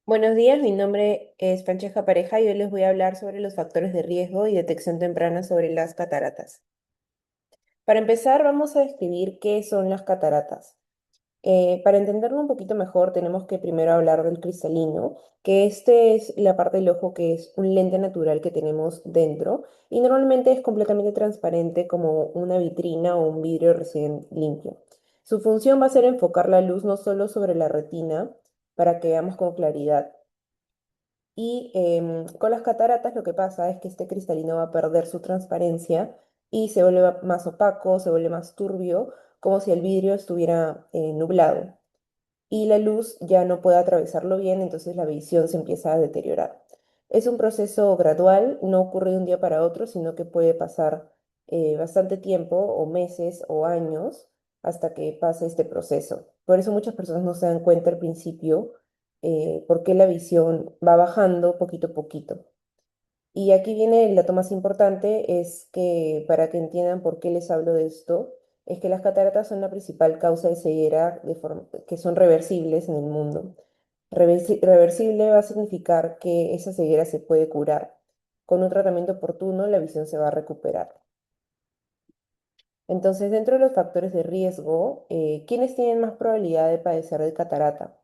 Buenos días, mi nombre es Francesca Pareja y hoy les voy a hablar sobre los factores de riesgo y detección temprana sobre las cataratas. Para empezar, vamos a describir qué son las cataratas. Para entenderlo un poquito mejor, tenemos que primero hablar del cristalino, que este es la parte del ojo que es un lente natural que tenemos dentro y normalmente es completamente transparente como una vitrina o un vidrio recién limpio. Su función va a ser enfocar la luz no solo sobre la retina para que veamos con claridad, y con las cataratas lo que pasa es que este cristalino va a perder su transparencia y se vuelve más opaco, se vuelve más turbio, como si el vidrio estuviera nublado. Y la luz ya no puede atravesarlo bien, entonces la visión se empieza a deteriorar. Es un proceso gradual, no ocurre de un día para otro, sino que puede pasar bastante tiempo, o meses, o años, hasta que pase este proceso. Por eso muchas personas no se dan cuenta al principio porque la visión va bajando poquito a poquito. Y aquí viene el dato más importante, es que para que entiendan por qué les hablo de esto, es que las cataratas son la principal causa de ceguera que son reversibles en el mundo. Reversible va a significar que esa ceguera se puede curar. Con un tratamiento oportuno, la visión se va a recuperar. Entonces, dentro de los factores de riesgo, ¿quiénes tienen más probabilidad de padecer de catarata?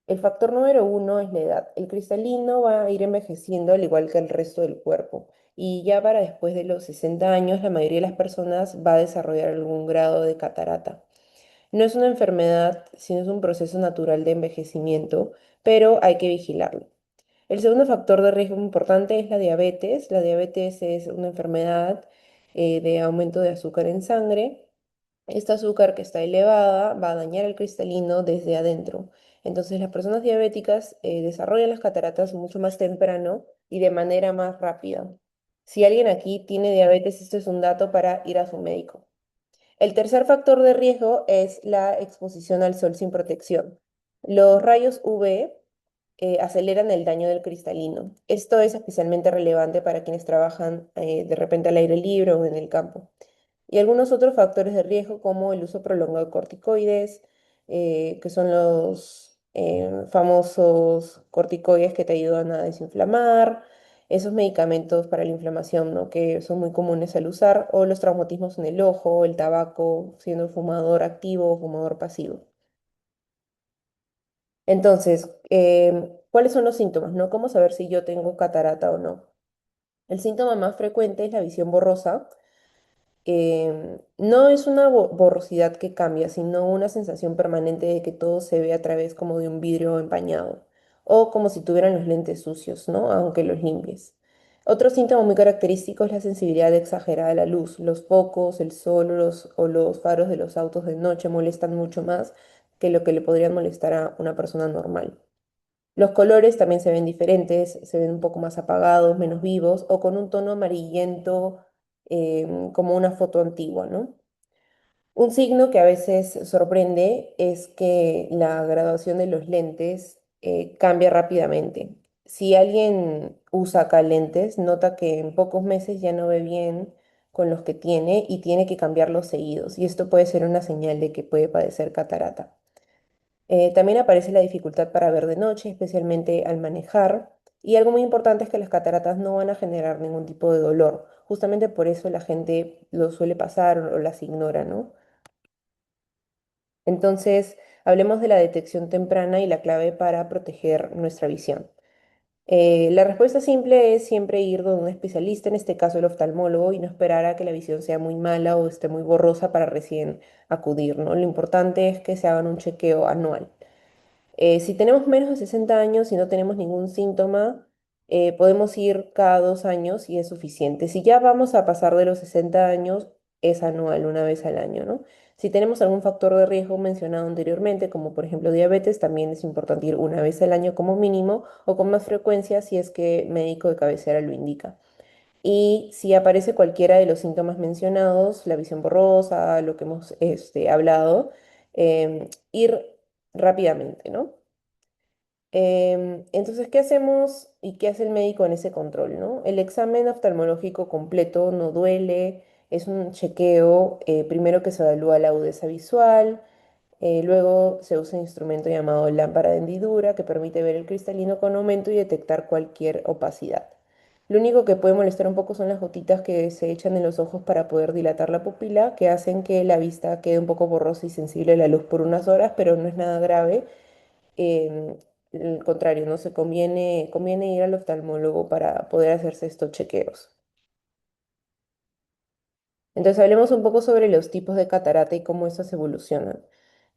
El factor número uno es la edad. El cristalino va a ir envejeciendo al igual que el resto del cuerpo. Y ya para después de los 60 años, la mayoría de las personas va a desarrollar algún grado de catarata. No es una enfermedad, sino es un proceso natural de envejecimiento, pero hay que vigilarlo. El segundo factor de riesgo importante es la diabetes. La diabetes es una enfermedad de aumento de azúcar en sangre. Esta azúcar que está elevada va a dañar el cristalino desde adentro. Entonces las personas diabéticas desarrollan las cataratas mucho más temprano y de manera más rápida. Si alguien aquí tiene diabetes, esto es un dato para ir a su médico. El tercer factor de riesgo es la exposición al sol sin protección. Los rayos UV aceleran el daño del cristalino. Esto es especialmente relevante para quienes trabajan de repente al aire libre o en el campo. Y algunos otros factores de riesgo como el uso prolongado de corticoides, que son los famosos corticoides que te ayudan a desinflamar, esos medicamentos para la inflamación, ¿no? Que son muy comunes al usar, o los traumatismos en el ojo, el tabaco, siendo fumador activo o fumador pasivo. Entonces, ¿cuáles son los síntomas, no? ¿Cómo saber si yo tengo catarata o no? El síntoma más frecuente es la visión borrosa. No es una borrosidad que cambia, sino una sensación permanente de que todo se ve a través como de un vidrio empañado o como si tuvieran los lentes sucios, ¿no? Aunque los limpies. Otro síntoma muy característico es la sensibilidad exagerada a la luz. Los focos, el sol o los faros de los autos de noche molestan mucho más que lo que le podrían molestar a una persona normal. Los colores también se ven diferentes, se ven un poco más apagados, menos vivos o con un tono amarillento, como una foto antigua, ¿no? Un signo que a veces sorprende es que la graduación de los lentes cambia rápidamente. Si alguien usa acá lentes, nota que en pocos meses ya no ve bien con los que tiene y tiene que cambiarlos seguidos. Y esto puede ser una señal de que puede padecer catarata. También aparece la dificultad para ver de noche, especialmente al manejar. Y algo muy importante es que las cataratas no van a generar ningún tipo de dolor. Justamente por eso la gente lo suele pasar o las ignora, ¿no? Entonces, hablemos de la detección temprana y la clave para proteger nuestra visión. La respuesta simple es siempre ir donde un especialista, en este caso el oftalmólogo, y no esperar a que la visión sea muy mala o esté muy borrosa para recién acudir, ¿no? Lo importante es que se hagan un chequeo anual. Si tenemos menos de 60 años y no tenemos ningún síntoma, podemos ir cada 2 años y es suficiente. Si ya vamos a pasar de los 60 años, es anual, una vez al año, ¿no? Si tenemos algún factor de riesgo mencionado anteriormente, como por ejemplo diabetes, también es importante ir una vez al año como mínimo o con más frecuencia si es que médico de cabecera lo indica. Y si aparece cualquiera de los síntomas mencionados, la visión borrosa, lo que hemos hablado, ir rápidamente, ¿no? Entonces, ¿qué hacemos y qué hace el médico en ese control, ¿no? El examen oftalmológico completo no duele, es un chequeo, primero que se evalúa la agudeza visual, Luego se usa un instrumento llamado lámpara de hendidura que permite ver el cristalino con aumento y detectar cualquier opacidad. Lo único que puede molestar un poco son las gotitas que se echan en los ojos para poder dilatar la pupila, que hacen que la vista quede un poco borrosa y sensible a la luz por unas horas, pero no es nada grave. Em, al contrario, no se conviene ir al oftalmólogo para poder hacerse estos chequeos. Entonces, hablemos un poco sobre los tipos de catarata y cómo estos evolucionan.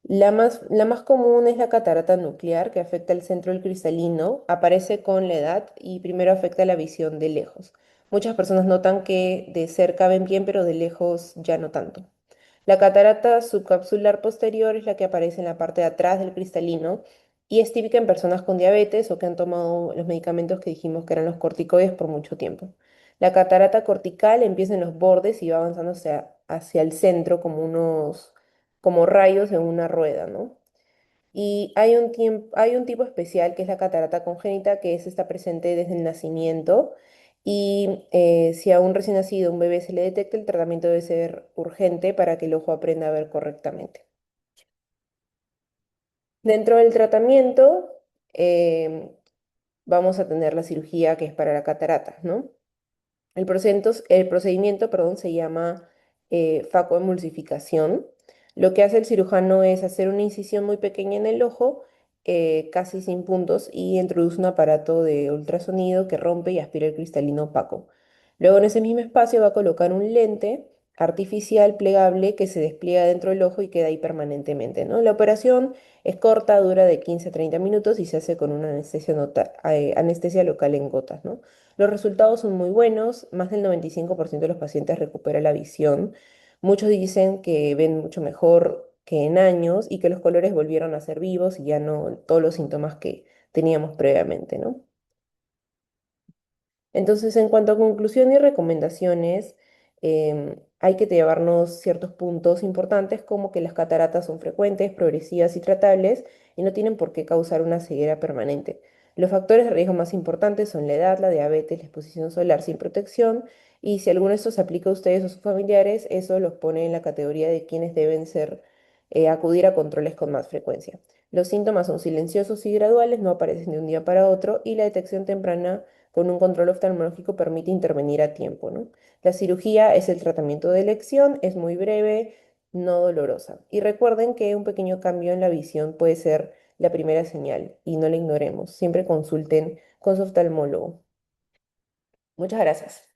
La más común es la catarata nuclear, que afecta el centro del cristalino, aparece con la edad y primero afecta la visión de lejos. Muchas personas notan que de cerca ven bien, pero de lejos ya no tanto. La catarata subcapsular posterior es la que aparece en la parte de atrás del cristalino y es típica en personas con diabetes o que han tomado los medicamentos que dijimos que eran los corticoides por mucho tiempo. La catarata cortical empieza en los bordes y va avanzando hacia el centro como rayos en una rueda, ¿no? Y hay un tipo especial que es la catarata congénita, que está presente desde el nacimiento. Y si a un recién nacido, un bebé se le detecta, el tratamiento debe ser urgente para que el ojo aprenda a ver correctamente. Dentro del tratamiento, em, vamos a tener la cirugía que es para la catarata, ¿no? El procedimiento, perdón, se llama facoemulsificación. Lo que hace el cirujano es hacer una incisión muy pequeña en el ojo, casi sin puntos, y introduce un aparato de ultrasonido que rompe y aspira el cristalino opaco. Luego en ese mismo espacio va a colocar un lente artificial plegable que se despliega dentro del ojo y queda ahí permanentemente, ¿no? La operación es corta, dura de 15 a 30 minutos y se hace con una anestesia local en gotas, ¿no? Los resultados son muy buenos, más del 95% de los pacientes recupera la visión. Muchos dicen que ven mucho mejor que en años y que los colores volvieron a ser vivos y ya no todos los síntomas que teníamos previamente, ¿no? Entonces, en cuanto a conclusión y recomendaciones, hay que llevarnos ciertos puntos importantes como que las cataratas son frecuentes, progresivas y tratables y no tienen por qué causar una ceguera permanente. Los factores de riesgo más importantes son la edad, la diabetes, la exposición solar sin protección y si alguno de estos se aplica a ustedes o sus familiares, eso los pone en la categoría de quienes deben acudir a controles con más frecuencia. Los síntomas son silenciosos y graduales, no aparecen de un día para otro y la detección temprana con un control oftalmológico permite intervenir a tiempo, ¿no? La cirugía es el tratamiento de elección, es muy breve, no dolorosa. Y recuerden que un pequeño cambio en la visión puede ser la primera señal y no la ignoremos. Siempre consulten con su oftalmólogo. Muchas gracias.